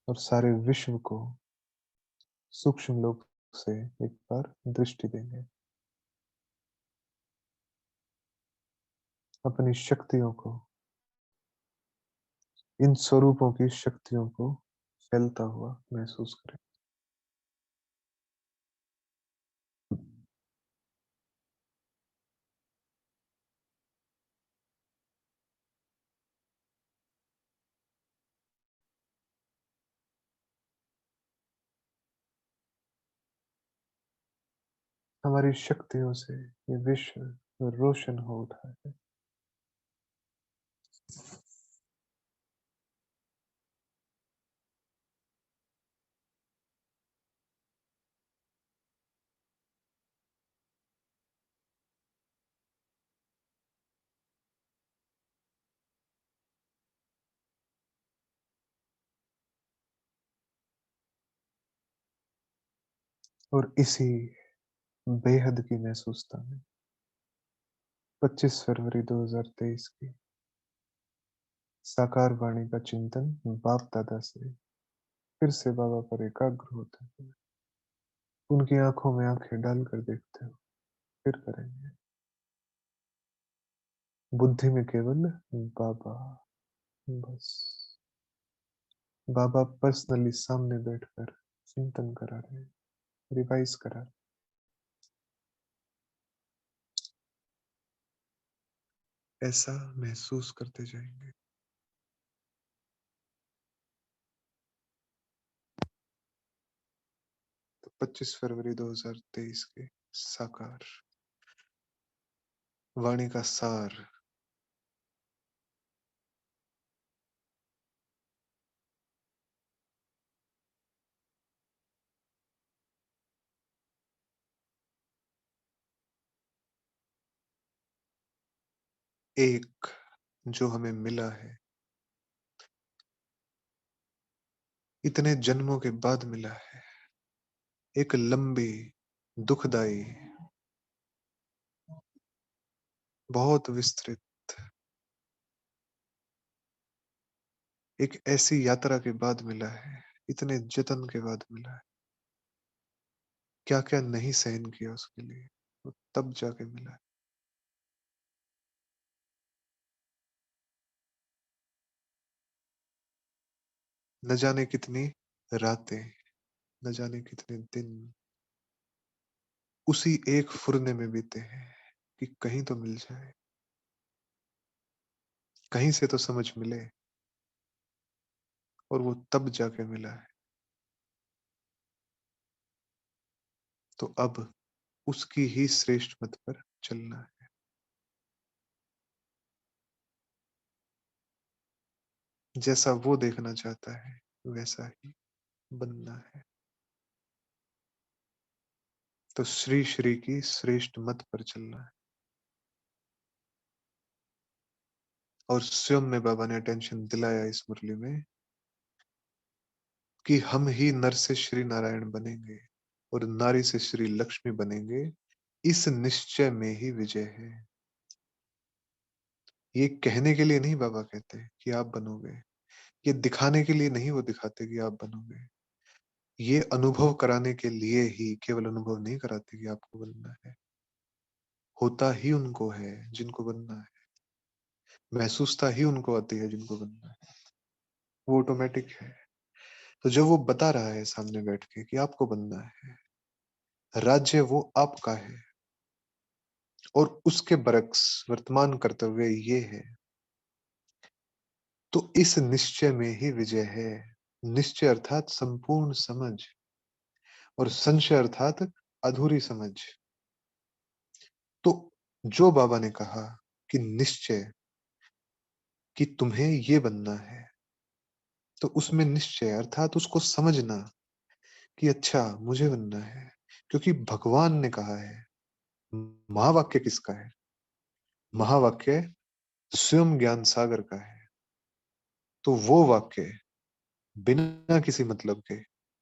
और सारे विश्व को सूक्ष्म लोक से एक बार दृष्टि देंगे। अपनी शक्तियों को, इन स्वरूपों की शक्तियों को फैलता हुआ महसूस करें। हमारी शक्तियों से ये विश्व रोशन हो उठा है। और इसी बेहद की महसूसता में 25 फरवरी 2023 की साकार वाणी का चिंतन बाप दादा से फिर से बाबा पर एकाग्र होते हुए उनकी आंखों में आंखें डालकर देखते हो फिर करेंगे। बुद्धि में केवल बाबा, बस बाबा पर्सनली सामने बैठकर चिंतन करा रहे हैं, रिवाइज करा रहे हैं। ऐसा महसूस करते जाएंगे। तो 25 फरवरी 2023 के साकार वाणी का सार, एक जो हमें मिला है, इतने जन्मों के बाद मिला है, एक लंबी दुखदाई बहुत विस्तृत एक ऐसी यात्रा के बाद मिला है, इतने जतन के बाद मिला है। क्या क्या नहीं सहन किया उसके लिए, वो तब जाके मिला है। न जाने कितनी रातें, न जाने कितने दिन उसी एक फुरने में बीते हैं कि कहीं तो मिल जाए, कहीं से तो समझ मिले, और वो तब जाके मिला है। तो अब उसकी ही श्रेष्ठ मत पर चलना है। जैसा वो देखना चाहता है वैसा ही बनना है। तो श्री श्री की श्रेष्ठ मत पर चलना है। और स्वयं में बाबा ने अटेंशन दिलाया इस मुरली में कि हम ही नर से श्री नारायण बनेंगे और नारी से श्री लक्ष्मी बनेंगे, इस निश्चय में ही विजय है। ये कहने के लिए नहीं बाबा कहते कि आप बनोगे, ये दिखाने के लिए नहीं वो दिखाते कि आप बनोगे, ये अनुभव कराने के लिए ही, केवल अनुभव नहीं कराते कि आपको बनना है। होता ही उनको है जिनको बनना है, महसूसता ही उनको आती है जिनको बनना है, वो ऑटोमेटिक है। तो जब वो बता रहा है सामने बैठ के कि आपको बनना है, राज्य वो आपका है, और उसके बरक्स वर्तमान कर्तव्य ये है, तो इस निश्चय में ही विजय है। निश्चय अर्थात संपूर्ण समझ, और संशय अर्थात अधूरी समझ। तो जो बाबा ने कहा कि निश्चय, कि तुम्हें ये बनना है, तो उसमें निश्चय अर्थात उसको समझना कि अच्छा मुझे बनना है, क्योंकि भगवान ने कहा है। महावाक्य किसका है? महावाक्य स्वयं ज्ञान सागर का है। तो वो वाक्य बिना किसी मतलब के,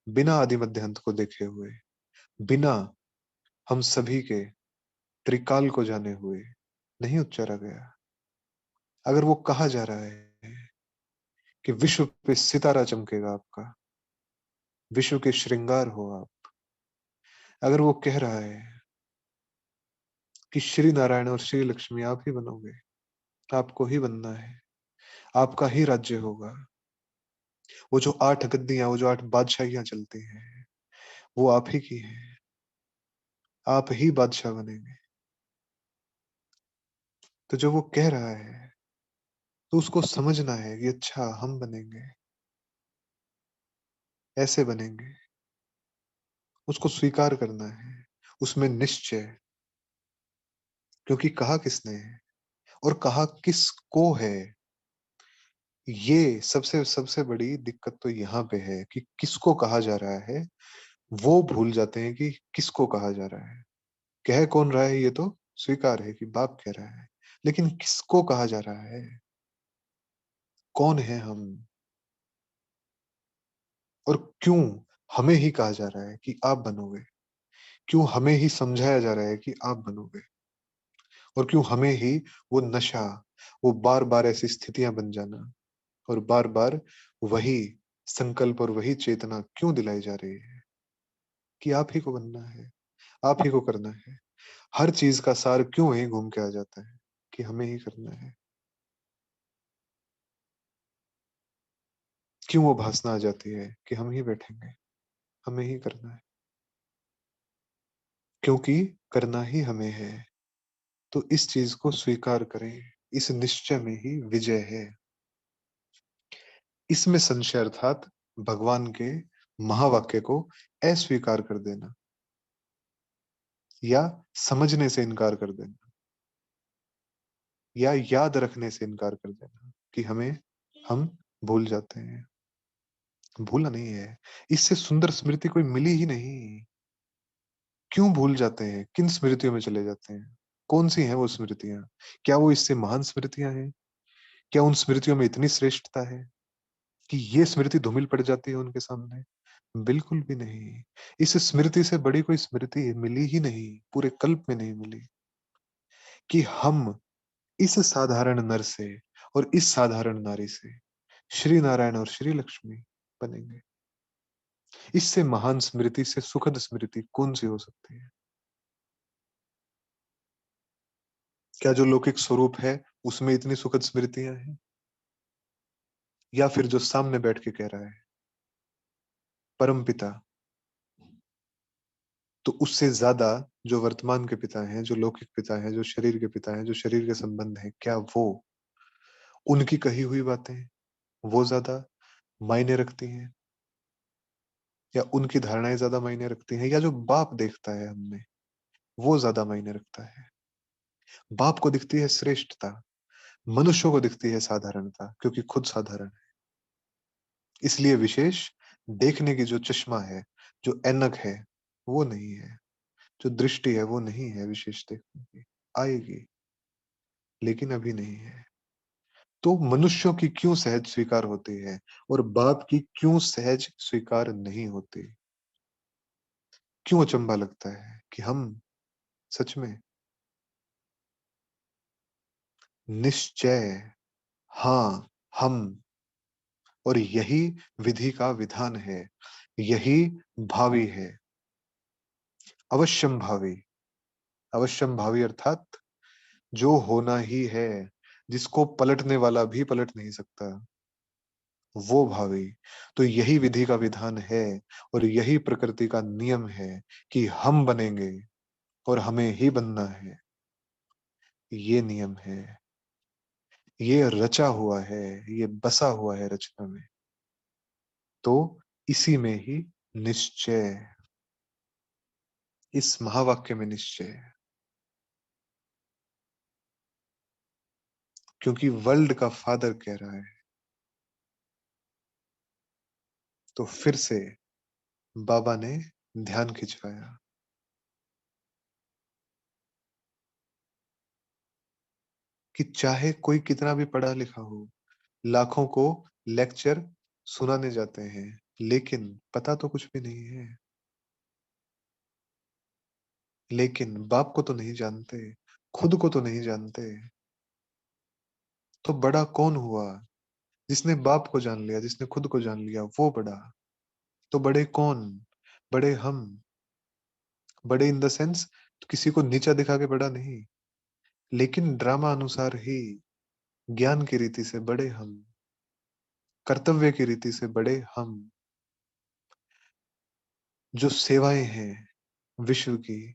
बिना आदि मध्य अंत को देखे हुए, बिना हम सभी के त्रिकाल को जाने हुए नहीं उच्चारा गया। अगर वो कहा जा रहा है कि विश्व पे सितारा चमकेगा आपका, विश्व के श्रृंगार हो आप। अगर वो कह रहा है कि श्री नारायण और श्री लक्ष्मी आप ही बनोगे, आपको ही बनना है, आपका ही राज्य होगा, वो जो 8 गद्दियां, वो जो 8 बादशाहियां चलती हैं, वो आप ही की हैं, आप ही बादशाह बनेंगे। तो जो वो कह रहा है, तो उसको समझना है कि अच्छा हम बनेंगे, ऐसे बनेंगे। उसको स्वीकार करना है, उसमें निश्चय। क्योंकि कहा किसने है और कहा किसको है, ये सबसे सबसे बड़ी दिक्कत तो यहाँ पे है कि किसको कहा जा रहा है, वो भूल जाते हैं कि किसको कहा जा रहा है। कह कौन रहा है ये तो स्वीकार है कि बाप कह रहा है, लेकिन किसको कहा जा रहा है, कौन है हम, और क्यों हमें ही कहा जा रहा है कि आप बनोगे, क्यों हमें ही समझाया जा रहा है कि आप बनोगे, और क्यों हमें ही वो नशा, वो बार बार ऐसी स्थितियां बन जाना, और बार बार वही संकल्प और वही चेतना क्यों दिलाई जा रही है कि आप ही को बनना है, आप ही को करना है। हर चीज का सार क्यों वही घूम के आ जाता है कि हमें ही करना है। क्यों वो भासना आ जाती है कि हम ही बैठेंगे, हमें ही करना है, क्योंकि करना ही हमें है। तो इस चीज को स्वीकार करें, इस निश्चय में ही विजय है। इसमें संशय अर्थात भगवान के महावाक्य को अस्वीकार कर देना या समझने से इनकार कर देना या याद रखने से इनकार कर देना कि हमें, हम भूल जाते हैं। भूला नहीं है, इससे सुंदर स्मृति कोई मिली ही नहीं। क्यों भूल जाते हैं, किन स्मृतियों में चले जाते हैं, कौन सी हैं वो स्मृतियां, क्या वो इससे महान स्मृतियां हैं, क्या उन स्मृतियों में इतनी श्रेष्ठता है कि ये स्मृति धूमिल पड़ जाती है उनके सामने? बिल्कुल भी नहीं। इस स्मृति से बड़ी कोई स्मृति मिली ही नहीं, पूरे कल्प में नहीं मिली, कि हम इस साधारण नर से और इस साधारण नारी से श्री नारायण और श्री लक्ष्मी बनेंगे। इससे महान स्मृति से सुखद स्मृति कौन सी हो सकती है? क्या जो लौकिक स्वरूप है उसमें इतनी सुखद स्मृतियां हैं, या फिर जो सामने बैठ के कह रहा है परम पिता, तो उससे ज्यादा जो वर्तमान के पिता हैं, जो लौकिक पिता हैं, जो शरीर के पिता हैं, जो शरीर के संबंध हैं, क्या वो, उनकी कही हुई बातें वो ज्यादा मायने रखती हैं, या उनकी धारणाएं ज्यादा मायने रखती हैं, या जो बाप देखता है हमने वो ज्यादा मायने रखता है? बाप को दिखती है श्रेष्ठता, मनुष्यों को दिखती है साधारणता, क्योंकि खुद साधारण है, इसलिए विशेष देखने की जो चश्मा है, जो ऐनक है, वो नहीं है, जो दृष्टि है वो नहीं है विशेष देखने की, आएगी, लेकिन अभी नहीं है। तो मनुष्यों की क्यों सहज स्वीकार होती है और बाप की क्यों सहज स्वीकार नहीं होती? क्यों अचंभा लगता है कि हम सच में निश्चय, हाँ हम, और यही विधि का विधान है, यही भावी है, अवश्यम भावी। अवश्यम भावी अर्थात जो होना ही है, जिसको पलटने वाला भी पलट नहीं सकता, वो भावी। तो यही विधि का विधान है और यही प्रकृति का नियम है कि हम बनेंगे और हमें ही बनना है। ये नियम है, ये रचा हुआ है, ये बसा हुआ है रचना में। तो इसी में ही निश्चय, इस महावाक्य में निश्चय है। क्योंकि वर्ल्ड का फादर कह रहा है, तो फिर से बाबा ने ध्यान खिंचवाया कि चाहे कोई कितना भी पढ़ा लिखा हो, लाखों को लेक्चर सुनाने जाते हैं, लेकिन पता तो कुछ भी नहीं है, लेकिन बाप को तो नहीं जानते, खुद को तो नहीं जानते। तो बड़ा कौन हुआ? जिसने बाप को जान लिया, जिसने खुद को जान लिया, वो बड़ा। तो बड़े कौन? बड़े हम। बड़े इन द सेंस किसी को नीचा दिखा के बड़ा नहीं, लेकिन ड्रामा अनुसार ही, ज्ञान की रीति से बड़े हम, कर्तव्य की रीति से बड़े हम, जो सेवाएं हैं विश्व की,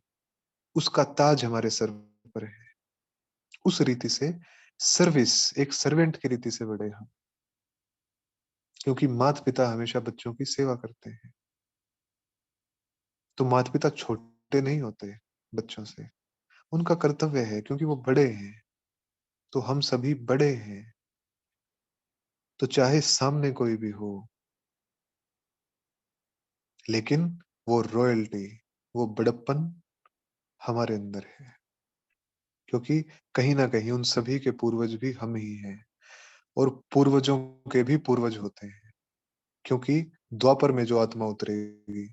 उसका ताज हमारे सर पर है। उस रीति से सर्विस, एक सर्वेंट की रीति से बड़े हम, क्योंकि माता पिता हमेशा बच्चों की सेवा करते हैं। तो माता पिता छोटे नहीं होते बच्चों से, उनका कर्तव्य है, क्योंकि वो बड़े हैं। तो हम सभी बड़े हैं। तो चाहे सामने कोई भी हो, लेकिन वो रॉयल्टी, वो बड़प्पन हमारे अंदर है, क्योंकि कहीं ना कहीं उन सभी के पूर्वज भी हम ही हैं, और पूर्वजों के भी पूर्वज होते हैं। क्योंकि द्वापर में जो आत्मा उतरेगी,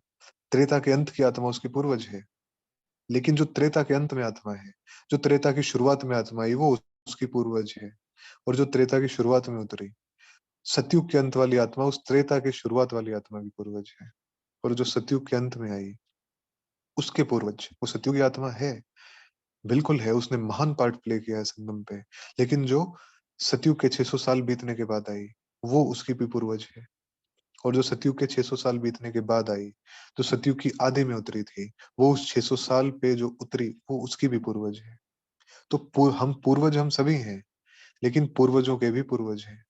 त्रेता के अंत की आत्मा उसकी पूर्वज है, लेकिन जो त्रेता के अंत में आत्मा है, जो त्रेता की शुरुआत में आत्मा आई, वो उसकी पूर्वज है। और जो त्रेता की शुरुआत में उतरी, सतयुग के अंत वाली आत्मा उस त्रेता के शुरुआत वाली आत्मा की पूर्वज है। और जो सतयुग के अंत में आई, उसके पूर्वज वो सतयुग की आत्मा है। बिल्कुल है, उसने महान पार्ट प्ले किया है संगम पे। लेकिन जो सतयुग के 600 साल बीतने के बाद आई, वो उसकी भी पूर्वज है। और जो सतयुग के 600 साल बीतने के बाद आई, जो सतयुग की आधे में उतरी थी, वो उस 600 साल पे जो उतरी, वो उसकी भी पूर्वज है। तो हम पूर्वज हम सभी हैं, लेकिन पूर्वजों के भी पूर्वज हैं,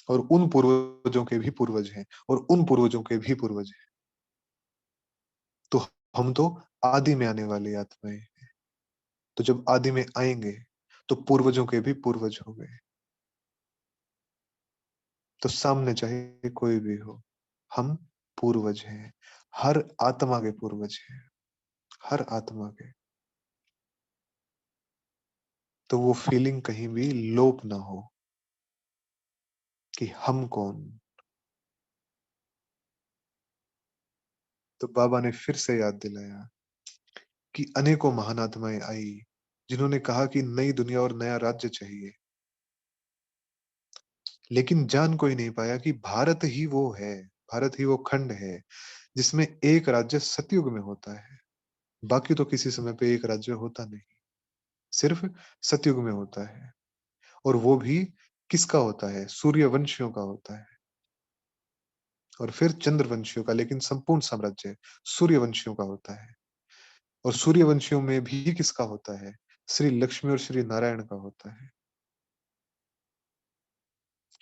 और उन पूर्वजों के भी पूर्वज हैं, और उन पूर्वजों के भी पूर्वज हैं। तो हम तो आदि में आने वाली आत्माएं। तो जब आदि में आएंगे, तो पूर्वजों के भी पूर्वज हो गए। तो सामने चाहे कोई भी हो, हम पूर्वज हैं। हर आत्मा के पूर्वज हैं, हर आत्मा के। तो वो फीलिंग कहीं भी लोप ना हो कि हम कौन। तो बाबा ने फिर से याद दिलाया कि अनेकों महान आत्माएं आई, जिन्होंने कहा कि नई दुनिया और नया राज्य चाहिए, लेकिन जान कोई नहीं पाया कि भारत ही वो है, भारत ही वो खंड है जिसमें एक राज्य सतयुग में होता है। बाकी तो किसी समय पे एक राज्य होता नहीं, सिर्फ सतयुग में होता है। और वो भी किसका होता है? सूर्यवंशियों का होता है। और फिर चंद्रवंशियों का, लेकिन संपूर्ण साम्राज्य सूर्यवंशियों का होता है। और सूर्यवंशियों में भी किसका होता है? श्री लक्ष्मी और श्री नारायण का होता है,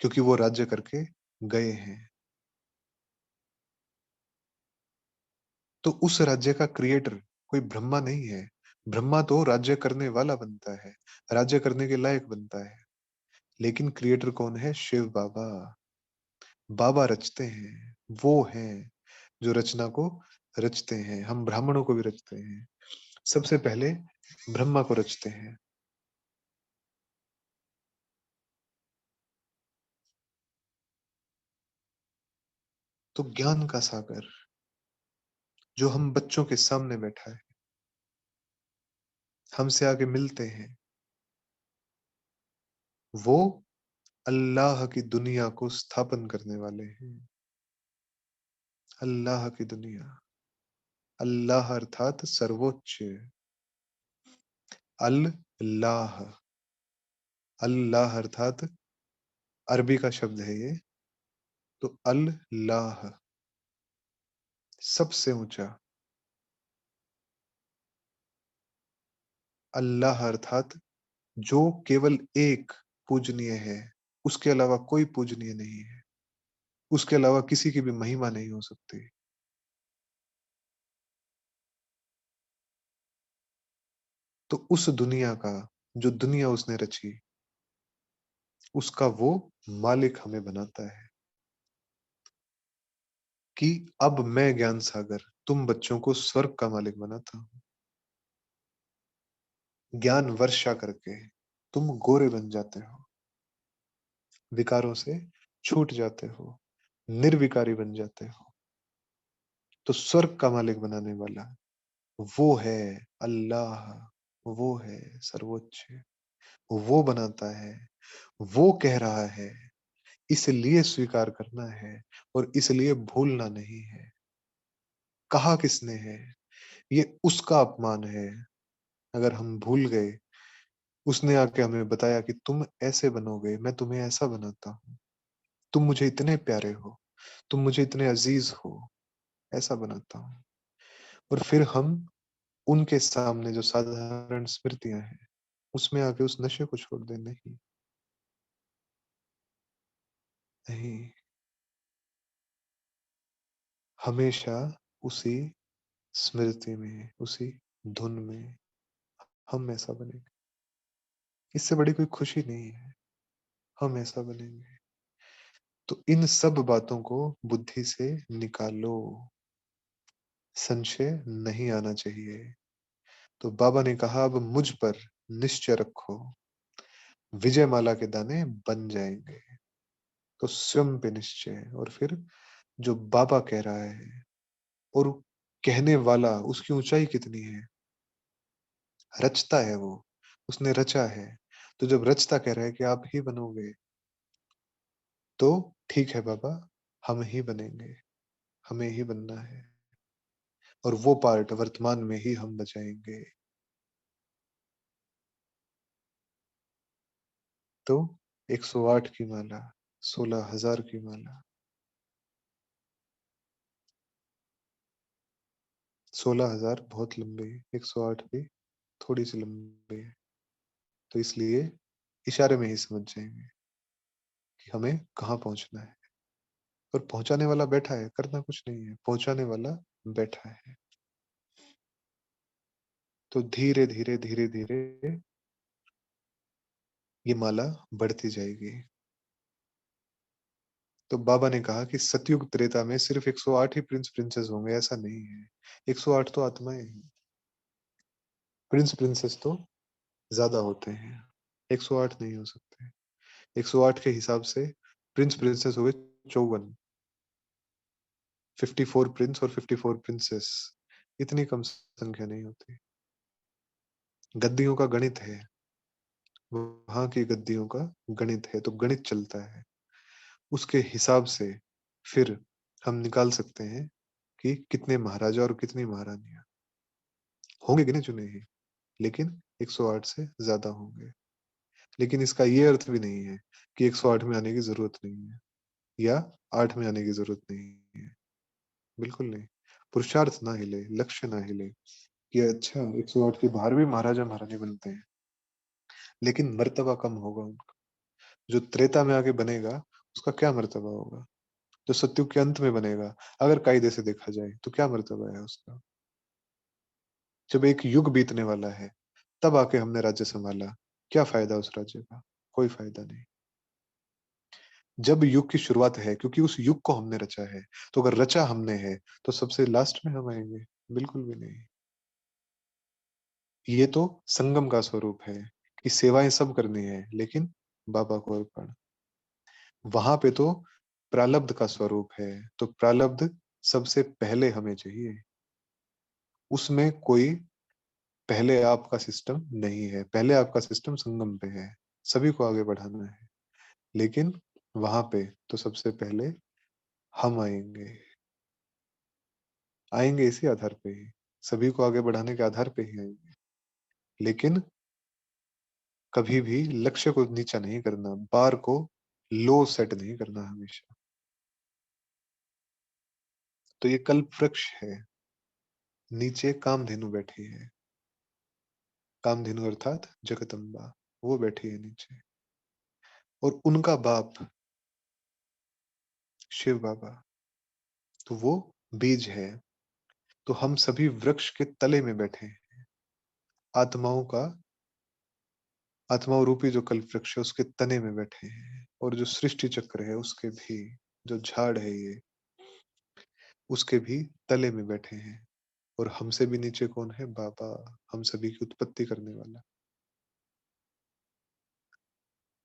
क्योंकि वो राज्य करके गए हैं। तो उस राज्य का क्रिएटर कोई ब्रह्मा नहीं है। ब्रह्मा तो राज्य करने वाला बनता है, राज्य करने के लायक बनता है। लेकिन क्रिएटर कौन है? शिव बाबा। बाबा रचते हैं, वो हैं जो रचना को रचते हैं। हम ब्राह्मणों को भी रचते हैं, सबसे पहले ब्रह्मा को रचते हैं। तो ज्ञान का सागर जो हम बच्चों के सामने बैठा है, हमसे आगे मिलते हैं, वो अल्लाह की दुनिया को स्थापन करने वाले हैं। अल्लाह की दुनिया, अल्लाह अर्थात सर्वोच्च, अल्लाह, अल्लाह अर्थात अरबी का शब्द है ये। तो अल्लाह सबसे ऊंचा, अल्लाह अर्थात जो केवल एक पूजनीय है, उसके अलावा कोई पूजनीय नहीं है, उसके अलावा किसी की भी महिमा नहीं हो सकती। तो उस दुनिया का, जो दुनिया उसने रची, उसका वो मालिक हमें बनाता है कि अब मैं ज्ञान सागर तुम बच्चों को स्वर्ग का मालिक बनाता हूं। ज्ञान वर्षा करके तुम गोरे बन जाते हो, विकारों से छूट जाते हो, निर्विकारी बन जाते हो। तो स्वर्ग का मालिक बनाने वाला वो है अल्लाह, वो है सर्वोच्च, वो बनाता है। वो कह रहा है इसलिए स्वीकार करना है और इसलिए भूलना नहीं है। कहा किसने है? ये उसका अपमान है। अगर हम भूल गए, उसने आके हमें बताया कि तुम ऐसे बनोगे, मैं तुम्हें ऐसा बनाता हूँ। तुम मुझे इतने प्यारे हो, तुम मुझे इतने अजीज हो, ऐसा बनाता हूँ। और फिर हम उनके सामने जो साधारण स्मृतियां हैं, उसमें आके उस नशे को छोड़ दें। नहीं, नहीं, हमेशा उसी स्मृति में, उसी धुन में हम ऐसा बनेंगे। इससे बड़ी कोई खुशी नहीं है। हम ऐसा बनेंगे। तो इन सब बातों को बुद्धि से निकालो। संशय नहीं आना चाहिए। तो बाबा ने कहा, अब मुझ पर निश्चय रखो, विजयमाला के दाने बन जाएंगे। तो स्वयं पे निश्चय। और फिर जो बाबा कह रहा है, और कहने वाला, उसकी ऊंचाई कितनी है। रचता है वो, उसने रचा है। तो जब रचता कह रहा है कि आप ही बनोगे, तो ठीक है बाबा, हम ही बनेंगे, हमें ही बनना है। और वो पार्ट वर्तमान में ही हम बचाएंगे। तो 108 की माला, 16,000 की माला। 16,000 बहुत लंबी है, 108 भी थोड़ी सी लंबी है। तो इसलिए इशारे में ही समझ जाएंगे कि हमें कहाँ पहुंचना है। और पहुंचाने वाला बैठा है, करना कुछ नहीं है, पहुंचाने वाला बैठा है। तो धीरे धीरे धीरे धीरे ये माला बढ़ती जाएगी। तो बाबा ने कहा कि सतयुग त्रेता में सिर्फ 108 ही प्रिंस प्रिंसेस होंगे, ऐसा नहीं है। 108 तो आत्माएं हैं। प्रिंस प्रिंसेस तो ज्यादा होते हैं, 108 नहीं हो सकते। 108 के हिसाब से प्रिंस प्रिंसेस हो गए 54। 54 प्रिंस और 54 प्रिंसेस, इतनी कम संख्या नहीं होती। गद्दियों का गणित है, वहां की गद्दियों का गणित है, तो गणित चलता है। उसके हिसाब से फिर हम निकाल सकते हैं कि कितने महाराजा और कितनी महारानियां होंगे, गिने चुने ही, लेकिन 108 से ज्यादा होंगे। लेकिन इसका ये अर्थ भी नहीं है कि 108 में आने की जरूरत नहीं है, या 8 में आने की जरूरत नहीं है। बिल्कुल नहीं। पुरुषार्थ ना हिले, लक्ष्य ना हिले कि अच्छा 108 के बाहर भी महाराजा महारानी बनते हैं, लेकिन मर्तबा कम होगा उनका। जो त्रेता में आके बनेगा, उसका क्या मर्तबा होगा। जो सत्युग के अंत में बनेगा, अगर कायदे से देखा जाए, तो क्या मर्तबा है उसका। जब एक युग बीतने वाला है, तब आके हमने राज्य संभाला, क्या फायदा उस राज्य का। कोई फायदा नहीं। जब युग की शुरुआत है, क्योंकि उस युग को हमने रचा है, तो अगर रचा हमने है, तो सबसे लास्ट में हम आएंगे। बिल्कुल भी नहीं। ये तो संगम का स्वरूप है कि सेवाएं सब करनी है, लेकिन बाबा को अर्पण। वहां पे तो प्रारब्ध का स्वरूप है, तो प्रारब्ध सबसे पहले हमें चाहिए। उसमें कोई पहले आपका सिस्टम नहीं है। पहले आपका सिस्टम संगम पे है, सभी को आगे बढ़ाना है। लेकिन वहां पे तो सबसे पहले हम आएंगे। आएंगे इसी आधार पे ही, सभी को आगे बढ़ाने के आधार पे ही आएंगे। लेकिन कभी भी लक्ष्य को नीचा नहीं करना, बार को लो सेट नहीं करना हमेशा। तो ये कल्प वृक्ष है, नीचे कामधेनु बैठी है। कामधेनु अर्थात जगदम्बा, वो बैठी है नीचे। और उनका बाप शिव बाबा, तो वो बीज है। तो हम सभी वृक्ष के तले में बैठे हैं। आत्माओं का, आत्माओं रूपी जो कल्प वृक्ष है, उसके तने में बैठे हैं। और जो सृष्टि चक्र है, उसके भी, जो झाड़ है ये, उसके भी तले में बैठे हैं। और हमसे भी नीचे कौन है? बाबा, हम सभी की उत्पत्ति करने वाला।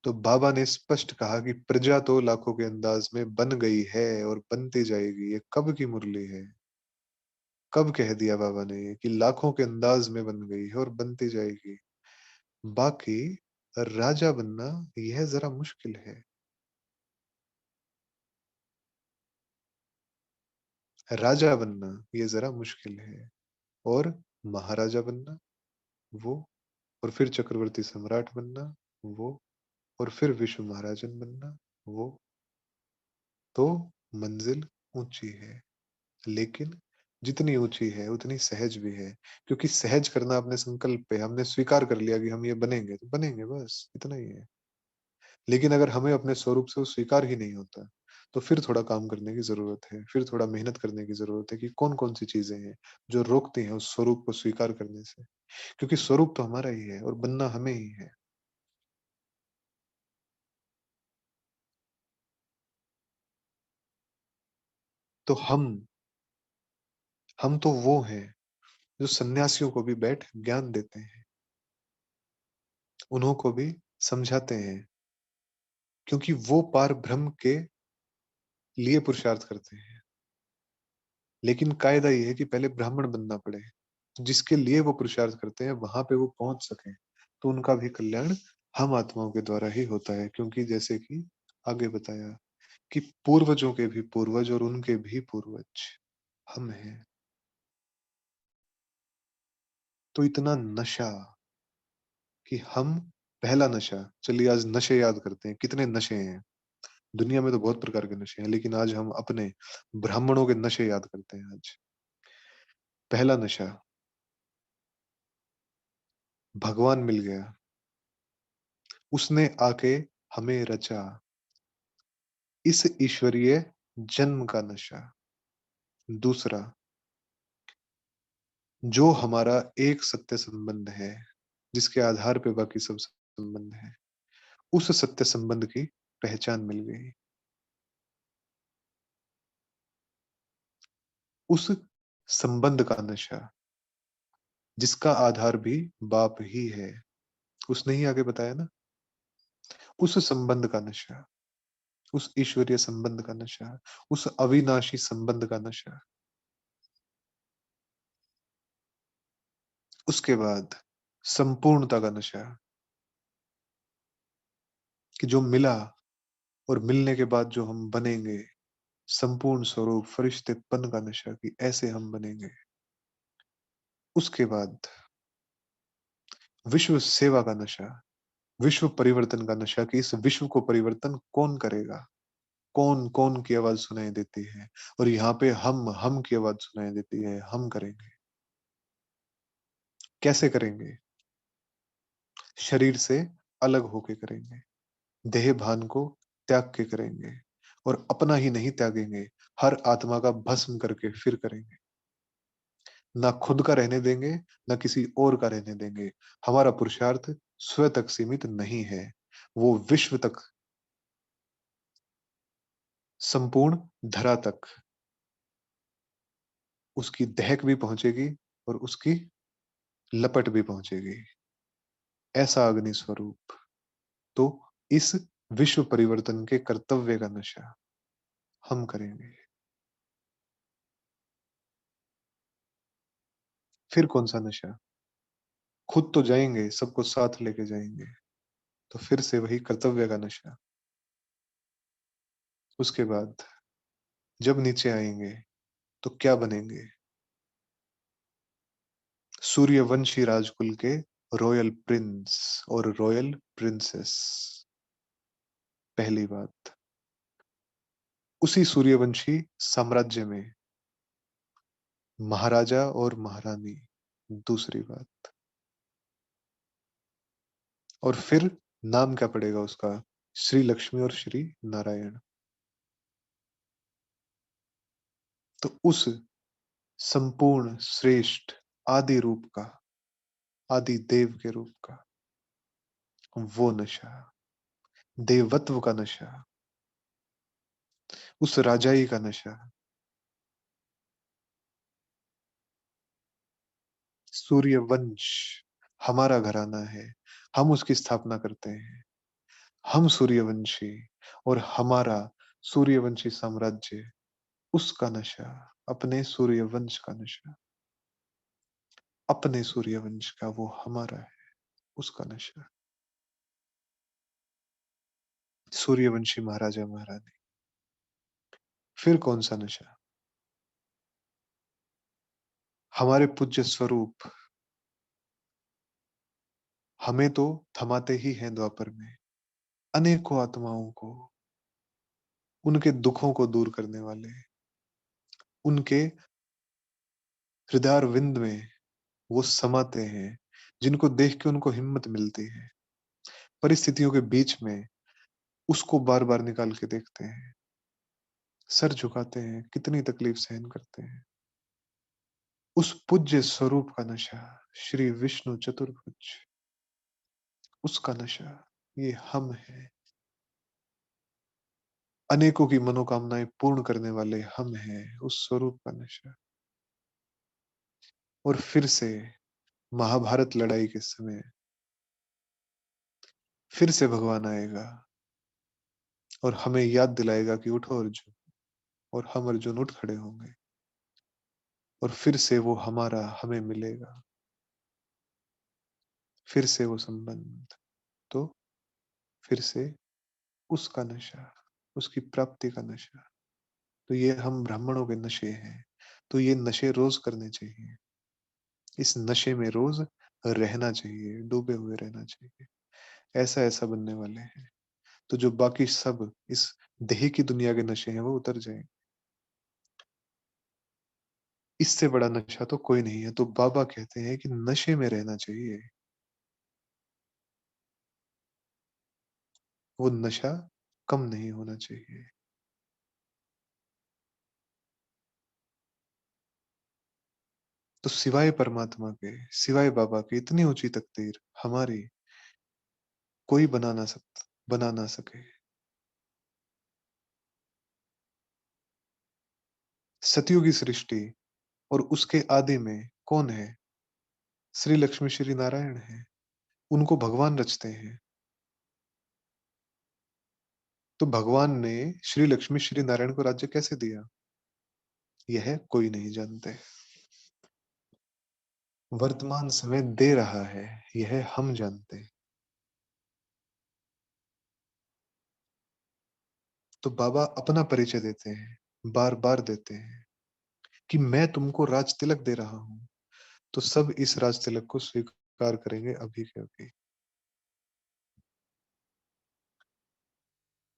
तो बाबा ने स्पष्ट कहा कि प्रजा तो लाखों के अंदाज में बन गई है और बनती जाएगी। ये कब की मुरली है? कब कह दिया बाबा ने ये कि लाखों के अंदाज में बन गई है और बनती जाएगी। बाकी राजा बनना यह जरा मुश्किल है। राजा बनना ये ज़रा मुश्किल है और महाराजा बनना वो और फिर चक्रवर्ती सम्राट बनना वो और फिर विश्व महाराजन बनना वो। तो मंजिल ऊँची है, लेकिन जितनी ऊँची है उतनी सहज भी है, क्योंकि सहज करना अपने संकल्प पे, हमने स्वीकार कर लिया कि हम ये बनेंगे, तो बनेंगे बस, इतना ही है। लेकिन अगर हमें अपने स्वरूप से वो स्वीकार ही नहीं होता, तो फिर थोड़ा काम करने की ज़रूरत है, फिर थोड़ा मेहनत करने की ज़रूरत है कि कौन-कौन सी चीज़ें हैं, जो रोकती हैं उस स्वरूप को स्वीकार करने से। क्योंकि स्वरूप तो हमारा ही है और बनना हमें ही है। तो हम तो वो हैं, जो सन्यासियों को भी बैठ ज्ञान देते हैं, उन्हों को भी समझाते हैं, क्योंकि वो पार ब्रह्म के लिए पुरुषार्थ करते हैं। लेकिन कायदा ये है कि पहले ब्राह्मण बनना पड़े। तो जिसके लिए वो पुरुषार्थ करते हैं, वहाँ पे वो पहुँच सकें, तो उनका भी कल्याण हम आत्माओं के द्वारा ही होता है, क्योंकि जैसे कि आगे बताया कि पूर्वजों के भी पूर्वज और उनके भी पूर्वज हम हैं। तो इतना नशा कि हम पहला नशा, चलिए आज नशे याद करते हैं, कितने नशे हैं। दुनिया में तो बहुत प्रकार के नशे हैं, लेकिन आज हम अपने ब्राह्मणों के नशे याद करते हैं आज। पहला नशा, भगवान मिल गया, उसने आके हमें रचा, इस ईश्वरीय जन्म का नशा। दूसरा, जो हमारा एक सत्य संबंध है, जिसके आधार पे बाकी सब संबंध है, उस सत्य संबंध की पहचान मिल गई। उस संबंध का नशा, जिसका आधार भी बाप ही है, उसने ही आगे बताया ना। उस संबंध का नशा, उस ईश्वरीय संबंध का नशा, उस अविनाशी संबंध का नशा। उसके बाद संपूर्णता का नशा, कि जो मिला और मिलने के बाद जो हम बनेंगे, संपूर्ण स्वरूप फरिश्तेपन का नशा, कि ऐसे हम बनेंगे। उसके बाद विश्व सेवा का नशा, विश्व परिवर्तन का नशा, कि इस विश्व को परिवर्तन कौन करेगा? कौन-कौन की आवाज़ सुनाई देती है और यहाँ पे हम की आवाज़ सुनाई देती है, हम करेंगे। कैसे करेंगे? शरीर से अलग होके करेंगे, देह भान को त्याग के करेंगे और अपना ही नहीं त्यागेंगे, हर आत्मा का भस्म करके फिर करेंगे। ना खुद का रहने देंगे, ना किसी और का रहने देंगे। हमारा पुरुषार्थ स्व तक सीमित नहीं है, वो विश्व तक, संपूर्ण धरा तक उसकी दहक भी पहुँचेगी और उसकी लपट भी पहुँचेगी। ऐसा अग्नि स्वरूप। तो इस विश्व परिवर्तन के कर्तव्य का नशा हम करेंगे। फिर कौन-सा नशा? खुद तो जाएँगे, सबको साथ लेके जाएँगे। तो फिर से वही कर्तव्य का नशा। उसके बाद जब नीचे आएँगे, तो क्या बनेंगे? सूर्यवंशी राजकुल के रॉयल प्रिंस और रॉयल प्रिंसेस। पहली बात। उसी सूर्यवंशी साम्राज्य में महाराजा और महारानी, दूसरी बात। और फिर नाम क्या पड़ेगा उसका? श्री लक्ष्मी और श्री नारायण। तो उस संपूर्ण श्रेष्ठ आदि रूप का, आदि देव के रूप का वो नशा, देवत्व का नशा, उस राजाई का नशा, सूर्यवंश हमारा घराना है, हम उसकी स्थापना करते हैं। हम सूर्यवंशी और हमारा सूर्यवंशी साम्राज्य, उसका नशा, अपने सूर्यवंश का नशा, अपने सूर्यवंश का वो हमारा है, उसका नशा। सूर्यवंशी महाराजा महारानी। फिर कौन-सा नशा? हमारे पूज्य स्वरूप हमें तो थमाते ही हैं द्वापर में, अनेकों आत्माओं को, उनके दुखों को दूर करने वाले, उनके हृदयारविंद में वो समाते हैं, जिनको देख के उनको हिम्मत मिलती है। परिस्थितियों के बीच में उसको बार-बार निकाल के देखते हैं, सर झुकाते हैं, कितनी तकलीफ सहन करते हैं। उस पूज्य स्वरूप का नशा, श्री विष्णु चतुर्भुज, उसका नशा, ये हम हैं। अनेकों की मनोकामनाएं पूर्ण करने वाले हम हैं, उस स्वरूप का नशा। और फिर से महाभारत लड़ाई के समय फिर से भगवान आएगा और हमें याद दिलाएगा कि उठो अर्जुन, और हम अर्जुन उठ खड़े होंगे और फिर से वो हमारा हमें मिलेगा, फिर से वो संबंध, तो फिर से उसका नशा, उसकी प्राप्ति का नशा। तो ये हम ब्राह्मणों के नशे हैं, तो ये नशे रोज करने चाहिए। इस नशे में रोज रहना चाहिए, डूबे हुए रहना चाहिए। ऐसा बनने वाले हैं, तो जो बाकी सब इस देह की दुनिया के नशे हैं वो उतर जाएंगे। इससे बड़ा नशा तो कोई नहीं है। तो बाबा कहते हैं कि नशे में रहना चाहिए। वो नशा कम नहीं होना चाहिए। तो सिवाय परमात्मा के, सिवाय बाबा के इतनी ऊंची तकदीर हमारी कोई बना ना सके। सतयुग की सृष्टि और उसके आदि में कौन है? श्री लक्ष्मी श्री नारायण है। उनको भगवान रचते हैं। तो भगवान ने श्री लक्ष्मी श्री नारायण को राज्य कैसे दिया? यह कोई नहीं जानते। वर्तमान समय दे रहा है, यह हम जानते हैं। तो बाबा अपना परिचय देते हैं, बार बार देते हैं कि मैं तुमको राज तिलक दे रहा हूं। तो सब इस राज तिलक को स्वीकार करेंगे अभी के अभी।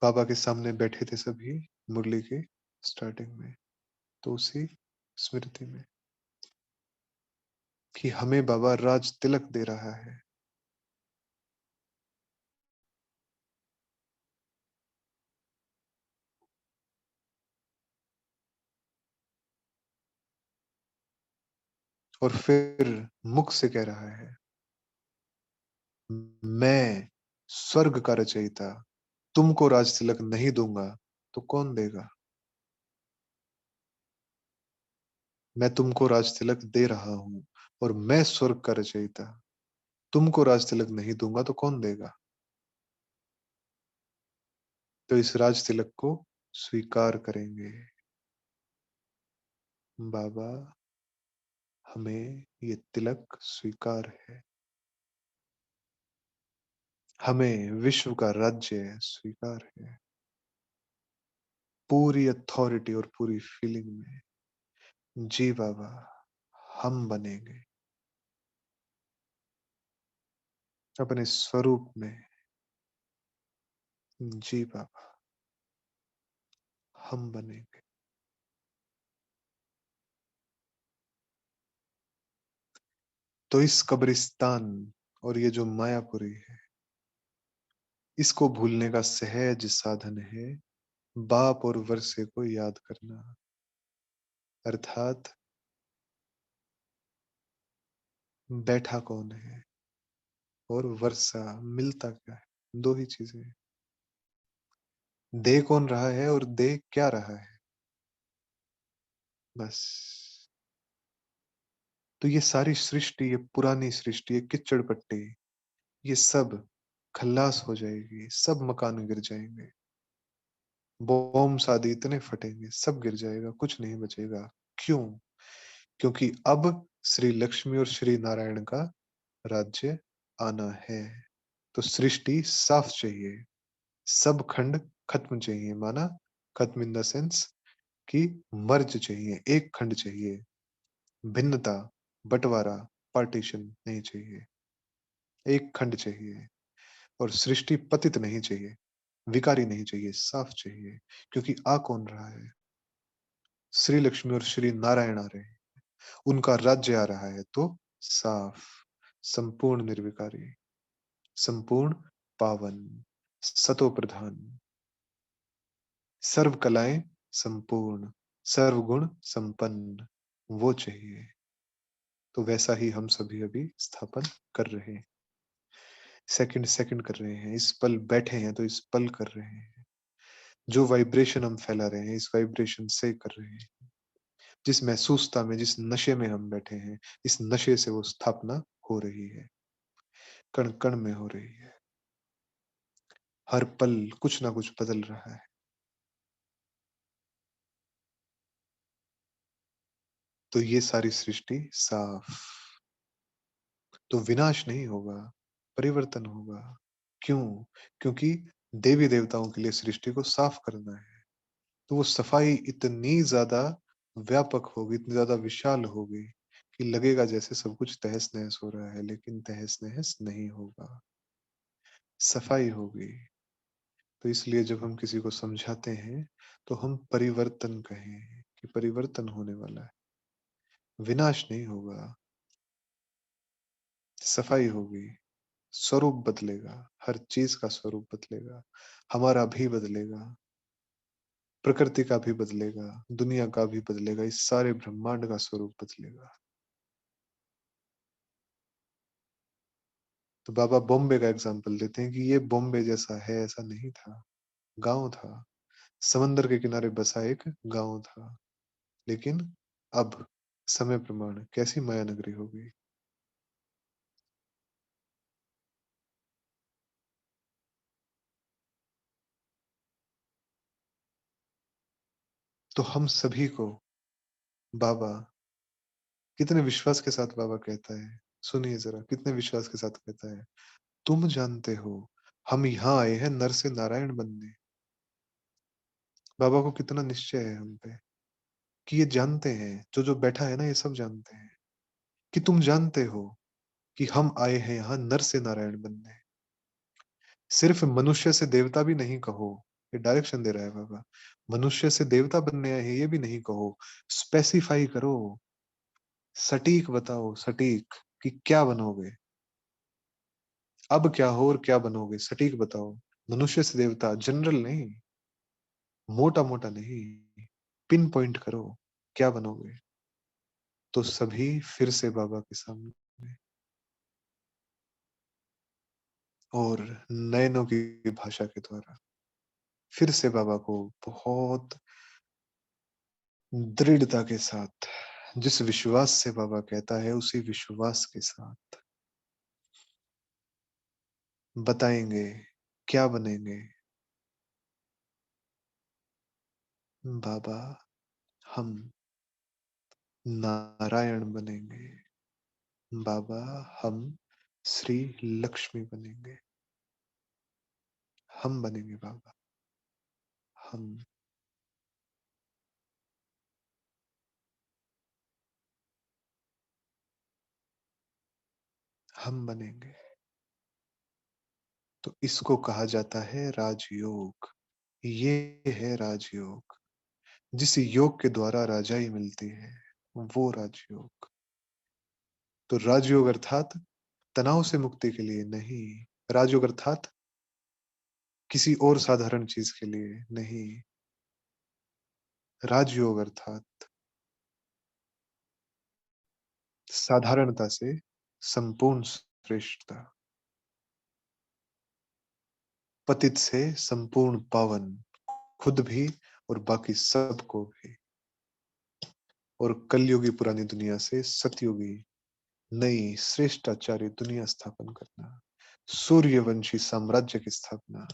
बाबा के सामने बैठे थे सभी मुरली के स्टार्टिंग में, तो उसी स्मृति में कि हमें बाबा राज तिलक दे रहा है। और फिर मुख से कह रहा है, मैं स्वर्ग का रचयिता तुमको राज तिलक नहीं दूंगा तो कौन देगा? मैं तुमको राज तिलक दे रहा हूं और मैं स्वर्ग का रचयिता तुमको राज तिलक नहीं दूंगा तो कौन देगा? तो इस राज तिलक को स्वीकार करेंगे। बाबा, हमें ये तिलक स्वीकार है। हमें विश्व का राज्य स्वीकार है। पूरी अथॉरिटी और पूरी फीलिंग में, जी बाबा, हम बनेंगे अपने स्वरूप में। जी बाबा, हम बनेंगे। तो इस कब्रिस्तान और ये जो मायापुरी है, इसको भूलने का सहज साधन है बाप और वर्षे को याद करना। अर्थात बैठा कौन है और वर्षा मिलता क्या है? दो ही चीजें। दे कौन रहा है और दे क्या रहा है? बस। तो ये सारी सृष्टि, ये पुरानी सृष्टि, ये किच्चड़ पट्टी, ये सब खल्लास हो जाएगी। सब मकान गिर जाएंगे, बॉम्ब आदि इतने फटेंगे, सब गिर जाएगा, कुछ नहीं बचेगा। क्यों? क्योंकि अब श्री लक्ष्मी और श्री नारायण का राज्य आना है। तो सृष्टि साफ चाहिए, सब खंड खत्म चाहिए। माना खत्म इन द सेंस कि मर्ज चाहिए, एक खंड चाहिए। भिन्नता, बंटवारा, पार्टीशन नहीं चाहिए। एक खंड चाहिए और सृष्टि पतित नहीं चाहिए, विकारी नहीं चाहिए, साफ चाहिए। क्योंकि आ कौन रहा है? श्री लक्ष्मी और श्री नारायण आ रहे हैं। उनका राज्य आ रहा है तो साफ, संपूर्ण निर्विकारी, संपूर्ण पावन, सतो प्रधान, सर्व कलाएं संपूर्ण, सर्वगुण संपन्न, वो चाहिए। तो वैसा ही हम सभी अभी स्थापन कर रहे हैं, सेकंड सेकंड कर रहे हैं। इस पल बैठे हैं तो इस पल कर रहे हैं। जो वाइब्रेशन हम फैला रहे हैं, इस वाइब्रेशन से कर रहे हैं। जिस महसूसता में, जिस नशे में हम बैठे हैं, इस नशे से वो स्थापना हो रही है, कण कण में हो रही है। हर पल कुछ ना कुछ बदल रहा है। तो ये सारी सृष्टि साफ, तो विनाश नहीं होगा, परिवर्तन होगा। क्यों? क्योंकि देवी देवताओं के लिए सृष्टि को साफ करना है। तो वो सफाई इतनी ज्यादा व्यापक होगी, इतनी ज्यादा विशाल होगी कि लगेगा जैसे सब कुछ तहस नहस हो रहा है, लेकिन तहस नहस नहीं होगा, सफाई होगी। तो इसलिए जब हम किसी को समझाते हैं तो हम परिवर्तन कहें कि परिवर्तन होने वाला है, विनाश नहीं होगा, सफाई होगी, स्वरूप बदलेगा, हर चीज का स्वरूप बदलेगा, हमारा भी बदलेगा, प्रकृति का भी बदलेगा, दुनिया का भी बदलेगा, इस सारे ब्रह्मांड का स्वरूप बदलेगा। तो बाबा बॉम्बे का एग्जाम्पल देते हैं कि ये बॉम्बे जैसा है ऐसा नहीं था, गांव था, समंदर के किनारे बसा एक गांव था। लेकिन अब समय प्रमाण कैसी माया नगरी हो गई। तो हम सभी को बाबा कितने विश्वास के साथ बाबा कहता है, सुनिए जरा कितने विश्वास के साथ कहता है, तुम जानते हो हम यहाँ आए हैं नर से नारायण बनने। बाबा को कितना निश्चय है हम पे कि ये जानते हैं, जो जो बैठा है ना ये सब जानते हैं कि तुम जानते हो कि हम आए हैं यहाँ नर से नारायण बनने। सिर्फ मनुष्य से देवता भी नहीं कहो, ये डायरेक्शन दे रहा है बाबा। मनुष्य से देवता बनने आए हैं ये भी नहीं कहो, स्पेसिफाई करो, सटीक बताओ, सटीक कि क्या बनोगे, अब क्या हो और क्या बनोगे, सटीक बताओ। मनुष्य से देवता जनरल नहीं, मोटा मोटा नहीं, पिन पॉइंट करो, क्या बनोगे। तो सभी फिर से बाबा के सामने और नयनों की भाषा के द्वारा फिर से बाबा को बहुत दृढ़ता के साथ, जिस विश्वास से बाबा कहता है उसी विश्वास के साथ बताएंगे क्या बनेंगे। बाबा हम नारायण बनेंगे, बाबा हम श्री लक्ष्मी बनेंगे, हम बनेंगे बाबा, हम हम बनेंगे। तो इसको कहा जाता है राजयोग। ये है राजयोग, जिस योग के द्वारा राजाई मिलती है, वो राजयोग। तो राजयोग अर्थात तनाव से मुक्ति के लिए नहीं, राजयोग अर्थात किसी और साधारण चीज के लिए नहीं, राजयोग अर्थात साधारणता से संपूर्ण श्रेष्ठता, पतित से संपूर्ण पावन, खुद भी और बाकी सबको भी। और कलयुगी पुरानी दुनिया से सतयुगी नई श्रेष्ठाचार्य दुनिया स्थापन करना, सूर्यवंशी साम्राज्य की स्थापना।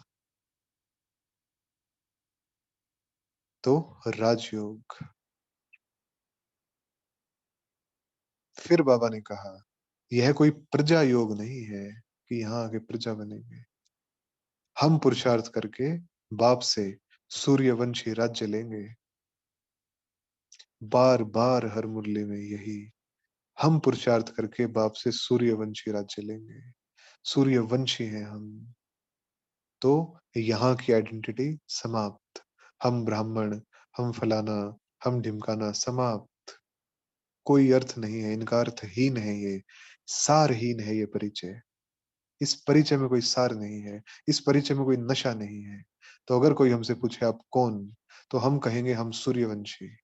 तो राजयोग। फिर बाबा ने कहा यह कोई प्रजा योग नहीं है कि यहाँ आके प्रजा बनेंगे। हम पुरुषार्थ करके बाप से सूर्यवंशी राज्य लेंगे। बार बार हर मुरली में यही हम पुरुषार्थ करके बाप से सूर्यवंशी राज्य लेंगे। सूर्यवंशी हैं हम। तो यहाँ की आइडेंटिटी समाप्त। हम ब्राह्मण, हम फलाना, हम ढिमकाना, समाप्त। कोई अर्थ नहीं है, इनका अर्थहीन है ये, सारहीन है ये परिचय। इस परिचय में कोई सार नहीं है, इस परिचय में कोई नशा नहीं है। तो अगर कोई हमसे पूछे आप कौन, तो हम कहेंगे हम सूर्यवंशी।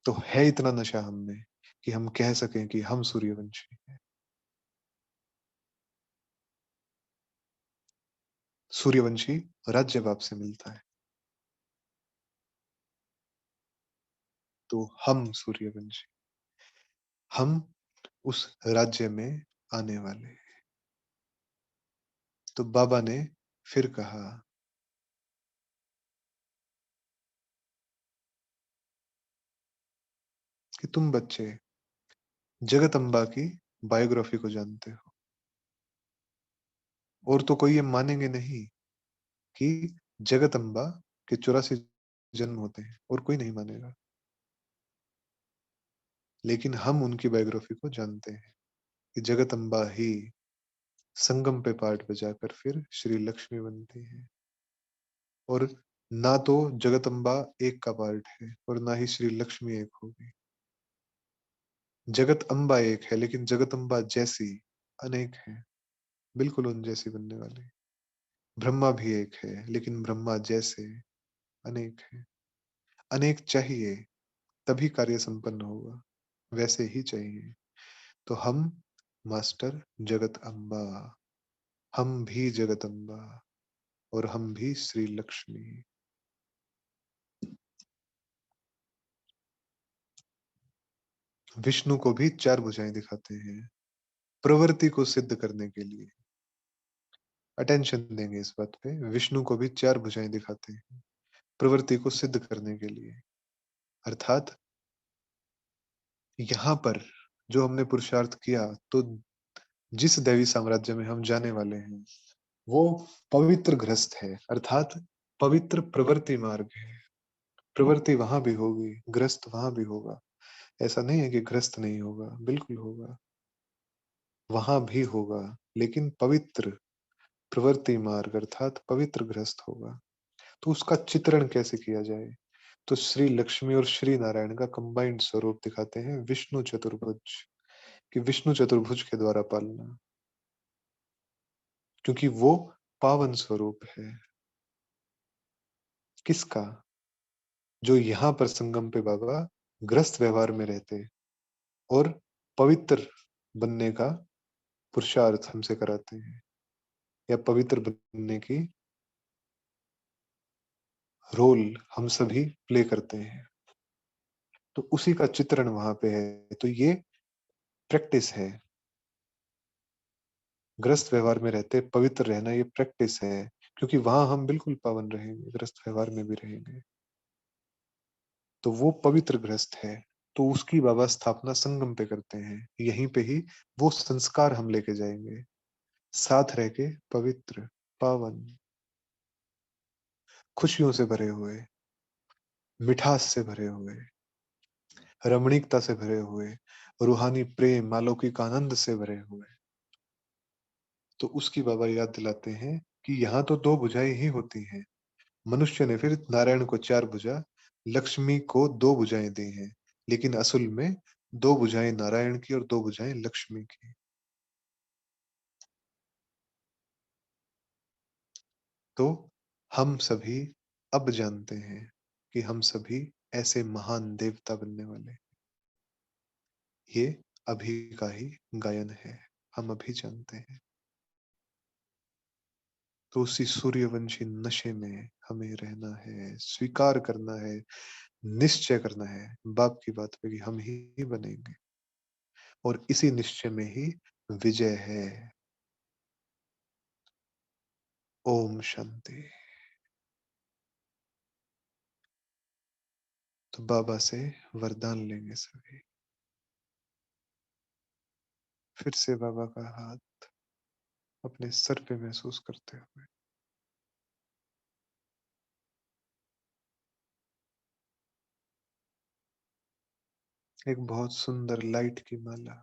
तो है इतना नशा हम में कि हम कह सकें कि हम सूर्यवंशी हैं। सूर्यवंशी राज्य बाप से मिलता है, तो हम सूर्यवंशी, हम उस राज्य में आने वाले। तो बाबा ने फिर कहा कि तुम बच्चे जगदम्बा की बायोग्राफी को जानते हो, और तो कोई ये मानेंगे नहीं कि जगदम्बा के 84 जन्म होते हैं, और कोई नहीं मानेगा। लेकिन हम उनकी बायोग्राफी को जानते हैं कि जगदम्बा ही संगम पे पार्ट बजाकर फिर श्री लक्ष्मी बनती है। और ना तो जगदम्बा एक का पार्ट है और ना ही श्री लक्ष्मी एक होगी। जगत अम्बा एक है, लेकिन जगदम्बा जैसी अनेक है, बिल्कुल उन जैसी बनने वाली। ब्रह्मा भी एक है, लेकिन ब्रह्मा जैसे अनेक है। अनेक चाहिए, तभी कार्य संपन्न होगा, वैसे ही चाहिए। तो हम मास्टर जगत अम्बा, हम भी जगत अम्बा, और हम भी श्री लक्ष्मी। विष्णु को भी चार भुजाएं दिखाते हैं, प्रवृत्ति को सिद्ध करने के लिए। अटेंशन देंगे इस बात पे, विष्णु को भी चार भुजाएं दिखाते हैं प्रवृत्ति को सिद्ध करने के लिए। अर्थात यहाँ पर जो हमने पुरुषार्थ किया, तो जिस दैवी साम्राज्य में हम जाने वाले हैं, वो पवित्र ग्रस्त है, अर्थात पवित्र प्रवृत्ति मार्ग है। प्रवृत्ति वहां भी होगी, ग्रस्त वहां भी होगा। ऐसा नहीं है कि ग्रस्त नहीं होगा, बिल्कुल होगा, वहां भी होगा। लेकिन पवित्र प्रवृत्ति मार्ग अर्थात पवित्र ग्रस्त होगा। तो उसका चित्रण कैसे किया जाए? तो श्री लक्ष्मी और श्री नारायण का कंबाइंड स्वरूप दिखाते हैं विष्णु चतुर्भुज, कि विष्णु चतुर्भुज के द्वारा पालना, क्योंकि वो पावन स्वरूप है। किसका? जो यहाँ पर संगम पे बाबा ग्रस्त व्यवहार में रहते और पवित्र बनने का पुरुषार्थ हमसे कराते हैं, या पवित्र बनने की रोल हम सभी प्ले करते हैं। तो उसी का चित्रण वहां पे है। तो ये प्रैक्टिस है, ग्रस्त व्यवहार में रहते पवित्र रहना, ये प्रैक्टिस है, क्योंकि वहां हम बिल्कुल पावन रहेंगे, ग्रस्त व्यवहार में भी रहेंगे। तो वो पवित्र ग्रस्त है, तो उसकी बाबा स्थापना संगम पे करते हैं। यहीं पे ही वो संस्कार हम लेके जाएंगे, साथ रह के पवित्र, पावन, खुशियों से भरे हुए, मिठास से भरे हुए, रमणीकता से भरे हुए, रूहानी प्रेम, अलौकिक आनंद से भरे हुए। तो उसकी बाबा याद दिलाते हैं कि यहाँ तो दो भुजाएं ही होती हैं। मनुष्य ने फिर नारायण को चार भुजा, लक्ष्मी को दो भुजाएं दी हैं, लेकिन असल में दो भुजाएं नारायण की और दो भुजाएं लक्ष्मी की। तो हम सभी अब जानते हैं कि हम सभी ऐसे महान देवता बनने वाले। ये अभी का ही गायन है, हम अभी जानते हैं। तो उसी सूर्यवंशी नशे में हमें रहना है, स्वीकार करना है, निश्चय करना है बाप की बात पे कि हम ही बनेंगे, और इसी निश्चय में ही विजय है। ओम शांति। तो बाबा से वरदान लेंगे सभी। फिर से बाबा का हाथ अपने सर पे महसूस करते हुए, एक बहुत सुंदर लाइट की माला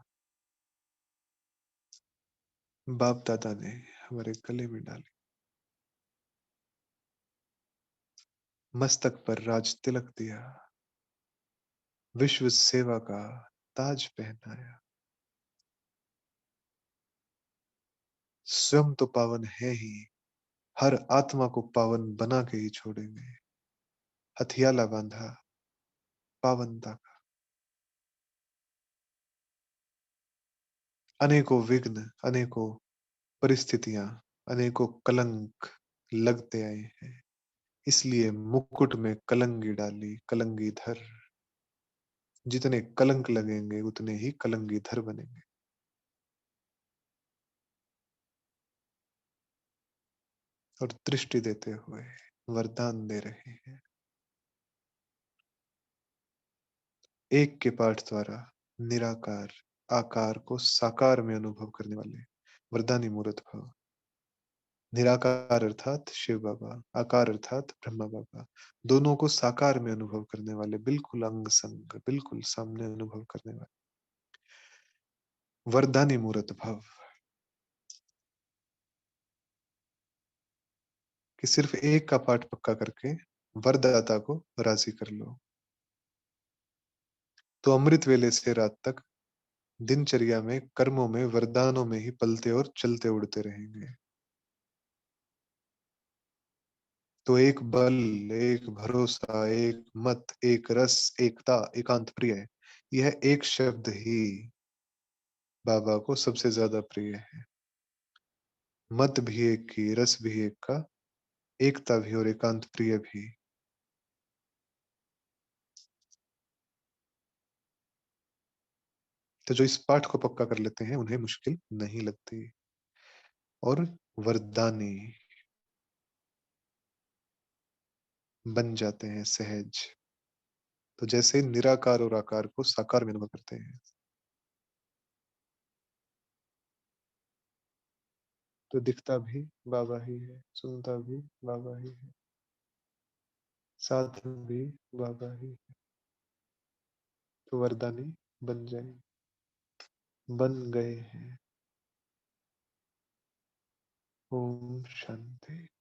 बाप दादा ने हमारे गले में डाली, मस्तक पर राज तिलक दिया, विश्व सेवा का ताज पहनाया। स्वयं तो पावन है ही, हर आत्मा को पावन बना के ही छोड़ेंगे। हथियाला बांधा पावनता का। अनेकों विघ्न, अनेकों परिस्थितियां, अनेकों कलंक लगते आए हैं, इसलिए मुकुट में कलंगी डाली, कलंगी धर। जितने कलंक लगेंगे उतने ही कलंगी धर बनेंगे। और दृष्टि देते हुए वरदान दे रहे हैं, एक के पाठ द्वारा निराकार आकार को साकार में अनुभव करने वाले वरदानी मूर्त भव। निराकार अर्थात शिव बाबा, आकार अर्थात ब्रह्मा बाबा, दोनों को साकार में अनुभव करने वाले, बिल्कुल अंग संग, बिल्कुल सामने अनुभव करने वाले वरदानी मूर्त भव। कि सिर्फ एक का पाठ पक्का करके वरदाता को राजी कर लो, तो अमृत वेले से रात तक दिनचर्या में, कर्मों में, वरदानों में ही पलते और चलते उड़ते रहेंगे। तो एक बल, एक भरोसा, एक मत, एक रस, एकता, एकांत प्रिय, यह एक शब्द ही बाबा को सबसे ज्यादा प्रिय है। मत भी एक की, रस भी एक का, एकता भी और एकांत प्रिय भी। तो जो इस पाठ को पक्का कर लेते हैं उन्हें मुश्किल नहीं लगती। और वरदानी बन जाते हैं सहज। तो जैसे निराकार और आकार को साकार में अनुभव करते हैं, तो दिखता भी बाबा ही है, सुनता भी बाबा ही है, साथ भी बाबा ही है। तो वरदानी बन जाए, बन गए हैं। ओम शांति।